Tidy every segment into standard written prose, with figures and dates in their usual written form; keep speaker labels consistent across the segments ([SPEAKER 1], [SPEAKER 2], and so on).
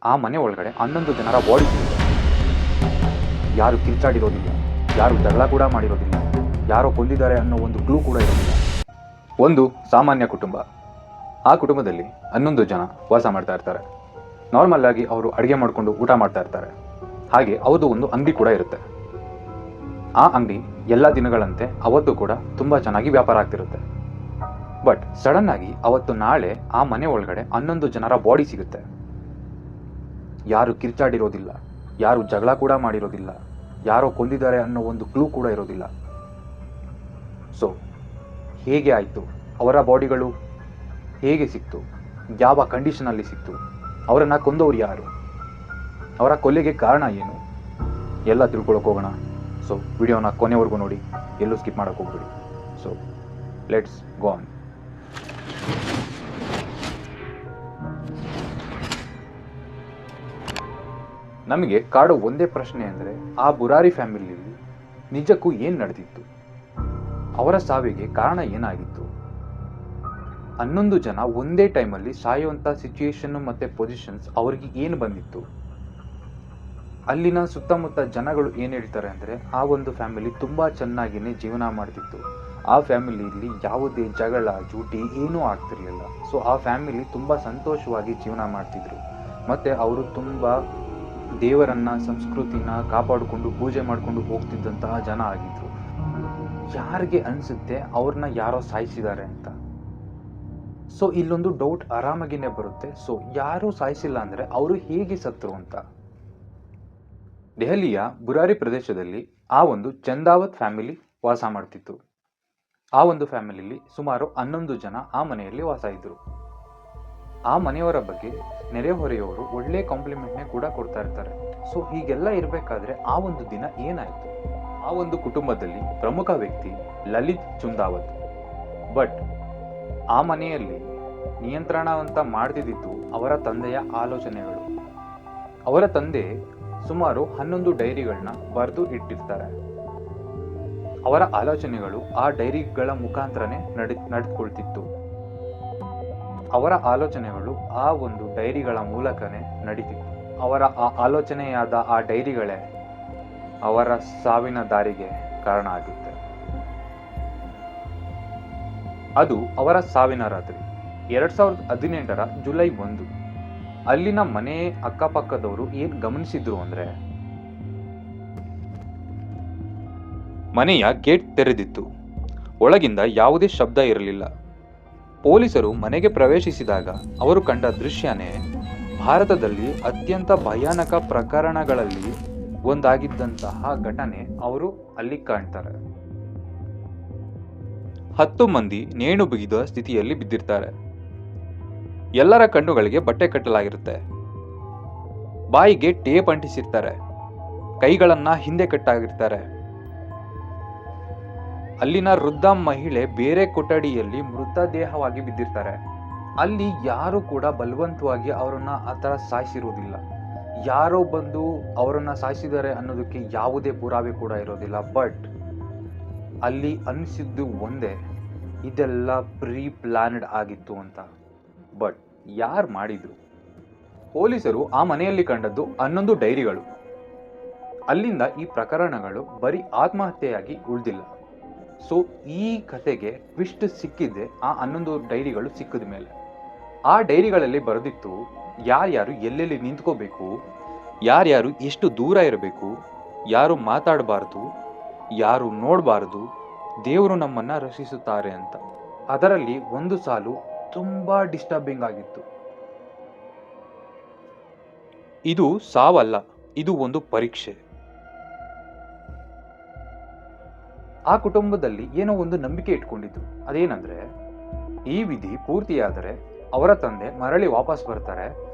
[SPEAKER 1] ಆ ಮನೆ ಒಳಗಡೆ 11 ಜನರ ಬಾಡಿ ಸಿಗುತ್ತೆ. ಯಾರು ಕಿರ್ಚಾಡಿರೋದಿಲ್ಲ, ಯಾರು ಜಗಳ ಕೂಡ ಮಾಡಿರೋದಿಲ್ಲ, ಯಾರೋ ಕೊಂದಿದ್ದಾರೆ ಅನ್ನೋ ಒಂದು ಕ್ಲೂ ಕೂಡ ಇರೋದಿಲ್ಲ. ಒಂದು ಸಾಮಾನ್ಯ ಕುಟುಂಬ. ಆ ಕುಟುಂಬದಲ್ಲಿ 11 ಜನ ವಾಸ ಮಾಡ್ತಾ ಇರ್ತಾರೆ. ನಾರ್ಮಲ್ ಆಗಿ ಅವರು ಅಡುಗೆ ಮಾಡಿಕೊಂಡು ಊಟ ಮಾಡ್ತಾ ಇರ್ತಾರೆ. ಹಾಗೆ ಅವ್ರದ್ದು ಒಂದು ಅಂಗಡಿ ಕೂಡ ಇರುತ್ತೆ. ಆ ಅಂಗಡಿ ಎಲ್ಲ ದಿನಗಳಂತೆ ಅವತ್ತು ಕೂಡ ತುಂಬ ಚೆನ್ನಾಗಿ ವ್ಯಾಪಾರ ಆಗ್ತಿರುತ್ತೆ. ಬಟ್ ಸಡನ್ ಆಗಿ ಅವತ್ತು ನಾಳೆ ಆ ಮನೆ ಒಳಗಡೆ 11 ಜನರ ಬಾಡಿ ಸಿಗುತ್ತೆ. ಯಾರು ಕಿರ್ಚಾಡಿರೋದಿಲ್ಲ, ಯಾರು ಜಗಳ ಕೂಡ ಮಾಡಿರೋದಿಲ್ಲ, ಯಾರೋ ಕೊಂದಿದ್ದಾರೆ ಅನ್ನೋ ಒಂದು ಕ್ಲೂ ಕೂಡ ಇರೋದಿಲ್ಲ. ಸೊ ಹೇಗೆ ಆಯಿತು? ಅವರ ಬಾಡಿಗಳು ಹೇಗೆ ಸಿಕ್ತು? ಯಾವ ಕಂಡೀಷನಲ್ಲಿ ಸಿಕ್ತು? ಅವರನ್ನು ಕೊಂದವರು ಯಾರು? ಅವರ ಕೊಲೆಗೆ ಕಾರಣ ಏನು? ಎಲ್ಲ ತಿಳ್ಕೊಳಕ್ಕೆ ಹೋಗೋಣ. ಸೊ ವಿಡಿಯೋನ ಕೊನೆವರೆಗೂ ನೋಡಿ, ಎಲ್ಲೂ ಸ್ಕಿಪ್ ಮಾಡೋಕ್ಕೆ ಹೋಗ್ಬಿಡಿ. So let's go on. ನಮಗೆ ಕಾಡೋ ಒಂದೇ ಪ್ರಶ್ನೆ ಅಂದರೆ, ಆ ಬುರಾರಿ ಫ್ಯಾಮಿಲಿಯಲ್ಲಿ ನಿಜಕ್ಕೂ ಏನು ನಡೆದಿತ್ತು? ಅವರ ಸಾವಿಗೆ ಕಾರಣ ಏನಾಗಿತ್ತು? 11 ಜನ ಒಂದೇ ಟೈಮಲ್ಲಿ ಸಾಯುವಂಥ ಸಿಚುಯೇಷನ್ನು ಮತ್ತು ಪೊಸಿಷನ್ಸ್ ಅವ್ರಿಗೆ ಏನು ಬಂದಿತ್ತು? ಅಲ್ಲಿನ ಸುತ್ತಮುತ್ತ ಜನಗಳು ಏನು ಹೇಳ್ತಾರೆ ಅಂದರೆ, ಆ ಒಂದು ಫ್ಯಾಮಿಲಿ ತುಂಬ ಚೆನ್ನಾಗಿಯೇ ಜೀವನ ಮಾಡ್ತಿತ್ತು. ಆ ಫ್ಯಾಮಿಲಿಯಲ್ಲಿ ಯಾವುದೇ ಜಗಳ ಜೂಟಿ ಏನೂ ಆಗ್ತಿರ್ಲಿಲ್ಲ. ಸೊ ಆ ಫ್ಯಾಮಿಲಿ ತುಂಬ ಸಂತೋಷವಾಗಿ ಜೀವನ ಮಾಡ್ತಿದ್ರು. ಮತ್ತು ಅವರು ತುಂಬ ದೇವರನ್ನ, ಸಂಸ್ಕೃತಿನ ಕಾಪಾಡಿಕೊಂಡು ಪೂಜೆ ಮಾಡಿಕೊಂಡು ಹೋಗ್ತಿದ್ದಂತಹ ಜನ ಆಗಿದ್ರು. ಯಾರಿಗೆ ಅನಿಸುತ್ತೆ ಅವ್ರನ್ನ ಯಾರೋ ಸಾಯಿಸಿದ್ದಾರೆ ಅಂತ? ಸೊ ಇಲ್ಲೊಂದು ಡೌಟ್ ಆರಾಮಾಗಿನೇ ಬರುತ್ತೆ. ಸೊ ಯಾರೂ ಸಾಯಿಸಿಲ್ಲ ಅಂದರೆ ಅವರು ಹೇಗೆ ಸತ್ರು ಅಂತ. ದೆಹಲಿಯ ಬುರಾರಿ ಪ್ರದೇಶದಲ್ಲಿ ಆ ಒಂದು ಚಂದಾವತ್ ಫ್ಯಾಮಿಲಿ ವಾಸ ಮಾಡ್ತಿತ್ತು. ಆ ಒಂದು ಫ್ಯಾಮಿಲಿಯಲ್ಲಿ ಸುಮಾರು 11 ಜನ ಆ ಮನೆಯಲ್ಲಿ ವಾಸ ಇದ್ದರು. ಆ ಮನೆಯವರ ಬಗ್ಗೆ ನೆರೆಹೊರೆಯವರು ಒಳ್ಳೆ ಕಾಂಪ್ಲಿಮೆಂಟ್ನೇ ಕೂಡ ಕೊಡ್ತಾ ಇರ್ತಾರೆ. ಸೊ ಹೀಗೆಲ್ಲ ಇರಬೇಕಾದ್ರೆ ಆ ಒಂದು ದಿನ ಏನಾಯಿತು? ಆ ಒಂದು ಕುಟುಂಬದಲ್ಲಿ ಪ್ರಮುಖ ವ್ಯಕ್ತಿ ಲಲಿತ್ ಚುಂದಾವತ್. ಬಟ್ ಆ ಮನೆಯಲ್ಲಿ ನಿಯಂತ್ರಣ ಅಂತ ಮಾಡ್ತಿದ್ದಿತ್ತು ಅವರ ತಂದೆಯ ಆಲೋಚನೆಗಳು. ಅವರ ತಂದೆ ಸುಮಾರು 11 ಡೈರಿಗಳನ್ನ ಬರೆದು ಇಟ್ಟಿರ್ತಾರೆ. ಅವರ ಆಲೋಚನೆಗಳು ಆ ಡೈರಿಗಳ ಮುಖಾಂತರನೇ ನಡೆದುಕೊಳ್ತಿತ್ತು. ಅವರ ಆಲೋಚನೆಗಳು ಆ ಒಂದು ಡೈರಿಗಳ ಮೂಲಕನೇ ನಡೀತಿತ್ತು. ಅವರ ಆ ಆಲೋಚನೆಯಾದ ಆ ಡೈರಿಗಳೇ ಅವರ ಸಾವಿನ ದಾರಿಗೆ ಕಾರಣ ಆಗುತ್ತೆ. ಅದು ಅವರ ಸಾವಿನ ರಾತ್ರಿ 2018ರ ಜುಲೈ 1. ಅಲ್ಲಿನ ಮನೆ ಅಕ್ಕಪಕ್ಕದವರು ಏನು ಗಮನಿಸಿದ್ರು ಅಂದರೆ, ಮನೆಯ ಗೇಟ್ ತೆರೆದಿತ್ತು. ಒಳಗಿಂದ ಯಾವುದೇ ಶಬ್ದ ಇರಲಿಲ್ಲ. ಪೊಲೀಸರು ಮನೆಗೆ ಪ್ರವೇಶಿಸಿದಾಗ ಅವರು ಕಂಡ ದೃಶ್ಯನೇ ಭಾರತದಲ್ಲಿ ಅತ್ಯಂತ ಭಯಾನಕ ಪ್ರಕರಣಗಳಲ್ಲಿ ಒಂದಾಗಿದ್ದಂತಹ ಘಟನೆ ಅವರು ಅಲ್ಲಿ ಕಾಣ್ತಾರೆ. 10 ಮಂದಿ ನೇಣು ಬಿಗಿದ ಸ್ಥಿತಿಯಲ್ಲಿ ಬಿದ್ದಿರ್ತಾರೆ. ಎಲ್ಲರ ಕಣ್ಣುಗಳಿಗೆ ಬಟ್ಟೆ ಕಟ್ಟಲಾಗಿರುತ್ತೆ. ಬಾಯಿಗೆ ಟೇಪ್ ಅಂಟಿಸಿರ್ತಾರೆ. ಕೈಗಳನ್ನ ಹಿಂದೆ ಕಟ್ಟಾಗಿರ್ತಾರೆ. ಅಲ್ಲಿನ ವೃದ್ಧ ಮಹಿಳೆ ಬೇರೆ ಕೊಠಡಿಯಲ್ಲಿ ಮೃತದೇಹವಾಗಿ ಬಿದ್ದಿರ್ತಾರೆ. ಅಲ್ಲಿ ಯಾರು ಕೂಡ ಬಲವಂತವಾಗಿ ಅವರನ್ನ ಆ ಥರ ಸಾಯಿಸಿರೋದಿಲ್ಲ. ಯಾರೋ ಬಂದು ಅವರನ್ನ ಸಾಯಿಸಿದ್ದಾರೆ ಅನ್ನೋದಕ್ಕೆ ಯಾವುದೇ ಪುರಾವೆ ಕೂಡ ಇರೋದಿಲ್ಲ. ಬಟ್ ಅಲ್ಲಿ ಅನಿಸಿದ್ದು ಒಂದೇ, ಇದೆಲ್ಲ ಪ್ರೀ ಪ್ಲಾನ್ಡ್ ಆಗಿತ್ತು ಅಂತ. ಬಟ್ ಯಾರು ಮಾಡಿದ್ರು? ಪೊಲೀಸರು ಆ ಮನೆಯಲ್ಲಿ ಕಂಡದ್ದು 11 ಡೈರಿಗಳು. ಅಲ್ಲಿಂದ ಈ ಪ್ರಕರಣಗಳು ಬರೀ ಆತ್ಮಹತ್ಯೆಯಾಗಿ ಉಳಿದಿಲ್ಲ. ಸೊ ಈ ಕತೆಗೆ ಟ್ವಿಸ್ಟ್ ಸಿಕ್ಕಿದೆ ಆ 11 ಡೈರಿಗಳು ಸಿಕ್ಕಿದ ಮೇಲೆ. ಆ ಡೈರಿಗಳಲ್ಲಿ ಬರೆದಿತ್ತು ಯಾರ್ಯಾರು ಎಲ್ಲೆಲ್ಲಿ ನಿಂತ್ಕೋಬೇಕು, ಯಾರ್ಯಾರು ಎಷ್ಟು ದೂರ ಇರಬೇಕು, ಯಾರು ಮಾತಾಡಬಾರ್ದು, ಯಾರು ನೋಡಬಾರ್ದು, ದೇವರು ನಮ್ಮನ್ನು ರಕ್ಷಿಸುತ್ತಾರೆ ಅಂತ. ಅದರಲ್ಲಿ ಒಂದು ಸಾಲು ತುಂಬ ಡಿಸ್ಟರ್ಬಿಂಗ್ ಆಗಿತ್ತು. ಇದು ಸಾವಲ್ಲ, ಇದು ಒಂದು ಪರೀಕ್ಷೆ. ಆ ಕುಟುಂಬದಲ್ಲಿ ಏನೋ ಒಂದು ನಂಬಿಕೆ ಇಟ್ಕೊಂಡಿದ್ರು. ಅದೇನಂದ್ರೆ, ಈ ವಿಧಿ ಪೂರ್ತಿಯಾದರೆ ಅವರ ತಂದೆ ಮರಳಿ ವಾಪಸ್ ಬರ್ತಾರೆ.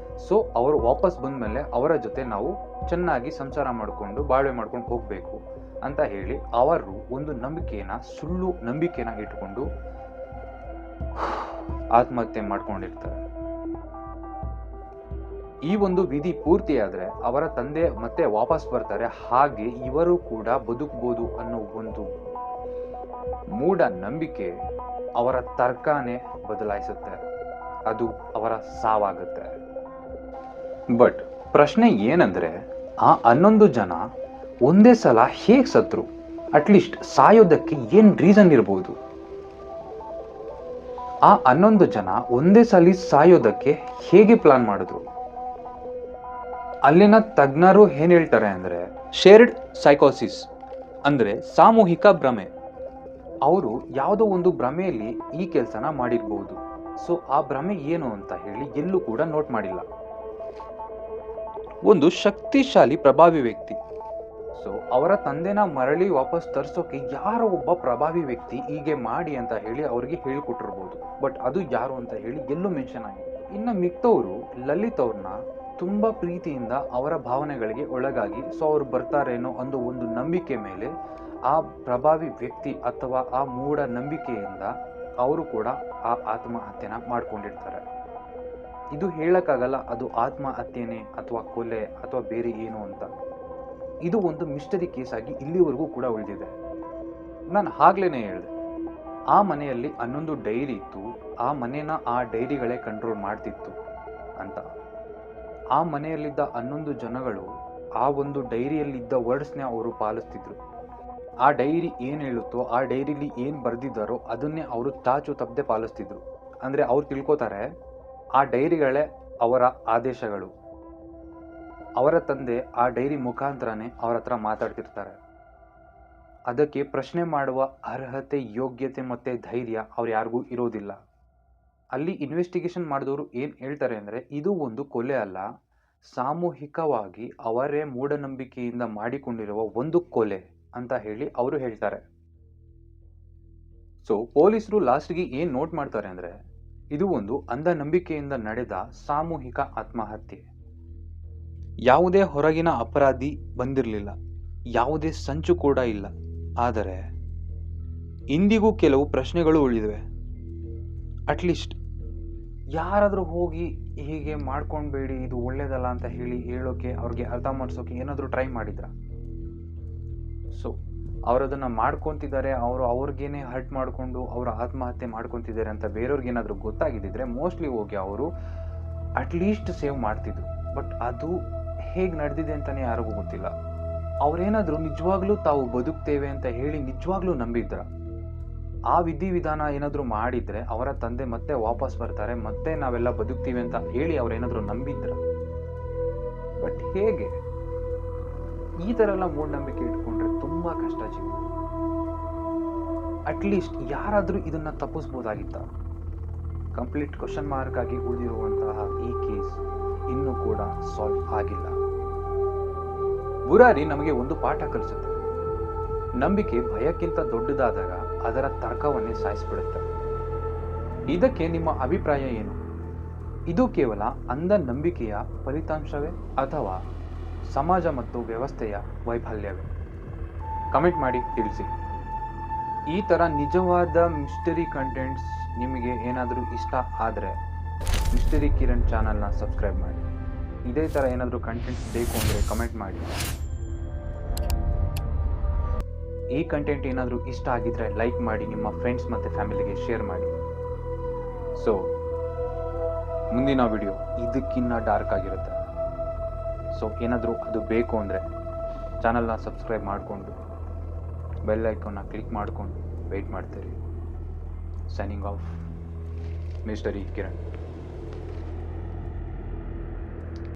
[SPEAKER 1] ಸೊ ಅವರು ವಾಪಸ್ ಬಂದ್ಮೇಲೆ ಅವರ ಜೊತೆ ನಾವು ಚೆನ್ನಾಗಿ ಸಂಸಾರ ಮಾಡಿಕೊಂಡು ಬಾಳ್ವೆ ಮಾಡ್ಕೊಂಡು ಹೋಗ್ಬೇಕು ಅಂತ ಹೇಳಿ ಅವರು ಒಂದು ಸುಳ್ಳು ನಂಬಿಕೆನ ಇಟ್ಕೊಂಡು ಆತ್ಮಹತ್ಯೆ ಮಾಡ್ಕೊಂಡಿರ್ತಾರೆ. ಈ ಒಂದು ವಿಧಿ ಪೂರ್ತಿಯಾದ್ರೆ ಅವರ ತಂದೆ ಮತ್ತೆ ವಾಪಸ್ ಬರ್ತಾರೆ, ಹಾಗೆ ಇವರು ಕೂಡ ಬದುಕಬಹುದು ಅನ್ನೋ ಒಂದು ಮೂಢ ನಂಬಿಕೆ ಅವರ ತರ್ಕನೇ ಬದಲಾಯಿಸುತ್ತೆ. ಅದು ಅವರ ಸಾವಾಗುತ್ತೆ. ಬಟ್ ಪ್ರಶ್ನೆ ಏನಂದ್ರೆ, ಆ 11 ಜನ ಒಂದೇ ಸಲ ಹೇಗೆ ಸತ್ರು? ಅಟ್ಲೀಸ್ಟ್ ಸಾಯೋದಕ್ಕೆ ಏನ್ ರೀಸನ್ ಇರ್ಬೋದು? ಆ 11 ಜನ ಒಂದೇ ಸಲ ಸಾಯೋದಕ್ಕೆ ಹೇಗೆ ಪ್ಲಾನ್ ಮಾಡಿದ್ರು? ಅಲ್ಲಿನ ತಜ್ಞರು ಏನ್ ಹೇಳ್ತಾರೆ ಅಂದ್ರೆ, ಶೇರ್ಡ್ ಸೈಕೋಸಿಸ್ ಅಂದ್ರೆ ಸಾಮೂಹಿಕ ಭ್ರಮೆ. ಅವರು ಯಾವುದೋ ಒಂದು ಭ್ರಮೆಯಲ್ಲಿ ಈ ಕೆಲಸನ ಮಾಡಿರ್ಬೋದು. ಸೊ ಆ ಭ್ರಮೆ ಏನು ಅಂತ ಹೇಳಿ ಎಲ್ಲೂ ಕೂಡ ನೋಟ್ ಮಾಡಿಲ್ಲ. ಒಂದು ಶಕ್ತಿಶಾಲಿ ಪ್ರಭಾವಿ ವ್ಯಕ್ತಿ, ಸೊ ಅವರ ತಂದೆನ ಮರಳಿ ವಾಪಸ್ ತರಿಸೋಕೆ ಯಾರೋ ಒಬ್ಬ ಪ್ರಭಾವಿ ವ್ಯಕ್ತಿ ಹೀಗೆ ಮಾಡಿ ಅಂತ ಹೇಳಿ ಅವ್ರಿಗೆ ಹೇಳ್ಕೊಟ್ಟಿರ್ಬೋದು. ಬಟ್ ಅದು ಯಾರು ಅಂತ ಹೇಳಿ ಎಲ್ಲೂ ಮೆನ್ಷನ್ ಆಗಿದೆ. ಇನ್ನು ಮಿಕ್ತವರು ಲಲಿತ್ ಅವ್ರನ್ನ ತುಂಬಾ ಪ್ರೀತಿಯಿಂದ ಅವರ ಭಾವನೆಗಳಿಗೆ ಒಳಗಾಗಿ ಸೊ ಅವ್ರು ಬರ್ತಾರೇನೋ ಅನ್ನೋ ಒಂದು ನಂಬಿಕೆ ಮೇಲೆ ಆ ಪ್ರಭಾವಿ ವ್ಯಕ್ತಿ ಅಥವಾ ಆ ಮೂಢ ನಂಬಿಕೆಯಿಂದ ಅವರು ಕೂಡ ಆ ಆತ್ಮಹತ್ಯೆನ ಮಾಡ್ಕೊಂಡಿರ್ತಾರೆ. ಇದು ಹೇಳಕ್ಕಾಗಲ್ಲ ಅದು ಆತ್ಮಹತ್ಯೆನೇ ಅಥವಾ ಕೊಲೆ ಅಥವಾ ಬೇರೆ ಏನು ಅಂತ. ಇದು ಒಂದು ಮಿಸ್ಟರಿ ಕೇಸ್ ಆಗಿ ಇಲ್ಲಿವರೆಗೂ ಕೂಡ ಉಳಿದಿದೆ. ನಾನು ಆಗ್ಲೇನೆ ಹೇಳಿದೆ, ಆ ಮನೆಯಲ್ಲಿ 11 ಡೈರಿ ಇತ್ತು, ಆ ಮನೇನ ಆ ಡೈರಿಗಳೇ ಕಂಟ್ರೋಲ್ ಮಾಡ್ತಿತ್ತು ಅಂತ. ಆ ಮನೆಯಲ್ಲಿದ್ದ 11 ಜನಗಳು ಆ ಒಂದು ಡೈರಿಯಲ್ಲಿದ್ದ ವರ್ಡ್ಸ್ನೇ ಅವರು ಪಾಲಿಸ್ತಿದ್ರು. ಆ ಡೈರಿ ಏನು ಹೇಳುತ್ತೋ, ಆ ಡೈರಿಲಿ ಏನು ಬರೆದಿದ್ದಾರೋ ಅದನ್ನೇ ಅವರು ಚಾಚು ತಪ್ಪದೆ ಪಾಲಿಸ್ತಿದ್ರು. ಅಂದರೆ ಅವ್ರು ತಿಳ್ಕೊತಾರೆ ಆ ಡೈರಿಗಳೇ ಅವರ ಆದೇಶಗಳು. ಅವರ ತಂದೆ ಆ ಡೈರಿ ಮುಖಾಂತರನೇ ಅವ್ರ ಹತ್ರ ಮಾತಾಡ್ತಿರ್ತಾರೆ. ಅದಕ್ಕೆ ಪ್ರಶ್ನೆ ಮಾಡುವ ಅರ್ಹತೆ, ಯೋಗ್ಯತೆ ಮತ್ತು ಧೈರ್ಯ ಅವ್ರು ಯಾರಿಗೂ ಇರೋದಿಲ್ಲ. ಅಲ್ಲಿ ಇನ್ವೆಸ್ಟಿಗೇಷನ್ ಮಾಡಿದವರು ಏನು ಹೇಳ್ತಾರೆ ಅಂದರೆ, ಇದು ಒಂದು ಕೊಲೆ ಅಲ್ಲ, ಸಾಮೂಹಿಕವಾಗಿ ಅವರೇ ಮೂಢನಂಬಿಕೆಯಿಂದ ಮಾಡಿಕೊಂಡಿರುವ ಒಂದು ಕೊಲೆ ಅಂತ ಹೇಳಿ ಅವರು ಹೇಳ್ತಾರೆ. ಸೊ ಪೊಲೀಸರು ಲಾಸ್ಟ್ಗೆ ಏನು ನೋಟ್ ಮಾಡ್ತಾರೆ ಅಂದರೆ, ಇದು ಒಂದು ಅಂಧನಂಬಿಕೆಯಿಂದ ನಡೆದ ಸಾಮೂಹಿಕ ಆತ್ಮಹತ್ಯೆ. ಯಾವುದೇ ಹೊರಗಿನ ಅಪರಾಧಿ ಬಂದಿರಲಿಲ್ಲ, ಯಾವುದೇ ಸಂಚು ಕೂಡ ಇಲ್ಲ. ಆದರೆ ಇಂದಿಗೂ ಕೆಲವು ಪ್ರಶ್ನೆಗಳು ಉಳಿದಿವೆ. ಅಟ್ಲೀಸ್ಟ್ ಯಾರಾದರೂ ಹೋಗಿ ಹೀಗೆ ಮಾಡ್ಕೊಳ್ಬೇಡಿ, ಇದು ಒಳ್ಳೇದಲ್ಲ ಅಂತ ಹೇಳೋಕೆ ಅವ್ರಿಗೆ ಅರ್ಥ ಮಾಡಿಸೋಕೆ ಏನಾದರೂ ಟ್ರೈ ಮಾಡಿದ್ರ? ಸೊ ಅವರದನ್ನು ಮಾಡ್ಕೊತಿದ್ದಾರೆ, ಅವ್ರಿಗೇನೆ ಹರ್ಟ್ ಮಾಡಿಕೊಂಡು ಅವರ ಆತ್ಮಹತ್ಯೆ ಮಾಡ್ಕೊತಿದ್ದಾರೆ ಅಂತ ಬೇರೆಯವ್ರಿಗೇನಾದರೂ ಗೊತ್ತಾಗಿದ್ದಿದ್ರೆ ಮೋಸ್ಟ್ಲಿ ಹೋಗಿ ಅವರು ಅಟ್ಲೀಸ್ಟ್ ಸೇವ್ ಮಾಡ್ತಿದ್ರು. ಬಟ್ ಅದು ಹೇಗೆ ನಡೆದಿದೆ ಅಂತಲೇ ಯಾರಿಗೂ ಗೊತ್ತಿಲ್ಲ. ಅವರೇನಾದರೂ ನಿಜವಾಗ್ಲೂ ತಾವು ಬದುಕ್ತೇವೆ ಅಂತ ಹೇಳಿ ನಿಜವಾಗ್ಲೂ ನಂಬಿದ್ರ? ಆ ವಿಧಿವಿಧಾನ ಏನಾದರೂ ಮಾಡಿದರೆ ಅವರ ತಂದೆ ಮತ್ತೆ ವಾಪಸ್ ಬರ್ತಾರೆ, ಮತ್ತೆ ನಾವೆಲ್ಲ ಬದುಕ್ತೀವಿ ಅಂತ ಹೇಳಿ ಅವರೇನಾದರೂ ನಂಬಿದ್ರ? ಬಟ್ ಹೇಗೆ? ಈ ಥರ ಎಲ್ಲ ಮೂಢನಂಬಿಕೆ ಇಟ್ಕೊಂಡ್ರೆ ತುಂಬ ಕಷ್ಟ ಜೀವನ. ಅಟ್ಲೀಸ್ಟ್ ಯಾರಾದರೂ ಇದನ್ನು ತಪ್ಪಿಸ್ಬೋದಾಗಿತ್ತ? ಕಂಪ್ಲೀಟ್ ಕ್ವಶನ್ ಮಾರ್ಕ್ ಆಗಿ ಉಳಿದಿರುವಂತಹ ಈ ಕೇಸ್ ಇನ್ನೂ ಕೂಡ ಸಾಲ್ವ್ ಆಗಿಲ್ಲ. ಬುರಾರಿ ನಮಗೆ ಒಂದು ಪಾಠ ಕಲಿಸುತ್ತೆ. ನಂಬಿಕೆ ಭಯಕ್ಕಿಂತ ದೊಡ್ಡದಾದಾಗ ಅದರ ತರ್ಕವನ್ನೇ ಸಾಯಿಸಿಬಿಡುತ್ತೆ. ಇದಕ್ಕೆ ನಿಮ್ಮ ಅಭಿಪ್ರಾಯ ಏನು? ಇದು ಕೇವಲ ಅಂಧ ನಂಬಿಕೆಯ ಫಲಿತಾಂಶವೇ ಅಥವಾ ಸಮಾಜ ಮತ್ತು ವ್ಯವಸ್ಥೆಯ ವೈಫಲ್ಯವೇ? ಕಮೆಂಟ್ ಮಾಡಿ ತಿಳಿಸಿ. ಈ ಥರ ನಿಜವಾದ ಮಿಸ್ಟರಿ ಕಂಟೆಂಟ್ಸ್ ನಿಮಗೆ ಏನಾದರೂ ಇಷ್ಟ ಆದರೆ ಮಿಸ್ಟರಿ ಕಿರಣ್ ಚಾನಲ್ನ ಸಬ್ಸ್ಕ್ರೈಬ್ ಮಾಡಿ. ಇದೇ ಥರ ಏನಾದರೂ ಕಂಟೆಂಟ್ಸ್ ಬೇಕು ಅಂದರೆ ಕಮೆಂಟ್ ಮಾಡಿ. ಈ ಕಂಟೆಂಟ್ ಏನಾದರೂ ಇಷ್ಟ ಆಗಿದ್ರೆ ಲೈಕ್ ಮಾಡಿ, ನಿಮ್ಮ ಫ್ರೆಂಡ್ಸ್ ಮತ್ತು ಫ್ಯಾಮಿಲಿಗೆ ಶೇರ್ ಮಾಡಿ. ಸೊ ಮುಂದಿನ ವಿಡಿಯೋ ಇದಕ್ಕಿನ್ನ ಡಾರ್ಕ್ ಆಗಿರುತ್ತೆ. ಸೊ ಏನಾದರೂ ಅದು ಬೇಕು ಅಂದರೆ ಚಾನಲ್ನ ಸಬ್ಸ್ಕ್ರೈಬ್ ಮಾಡಿಕೊಂಡು ಬೆಲ್ ಐಕಾನ್ನ ಕ್ಲಿಕ್ ಮಾಡಿಕೊಂಡು ವೆಯ್ಟ್ ಮಾಡ್ತೀರಿ. Signing off, mystery Kiran.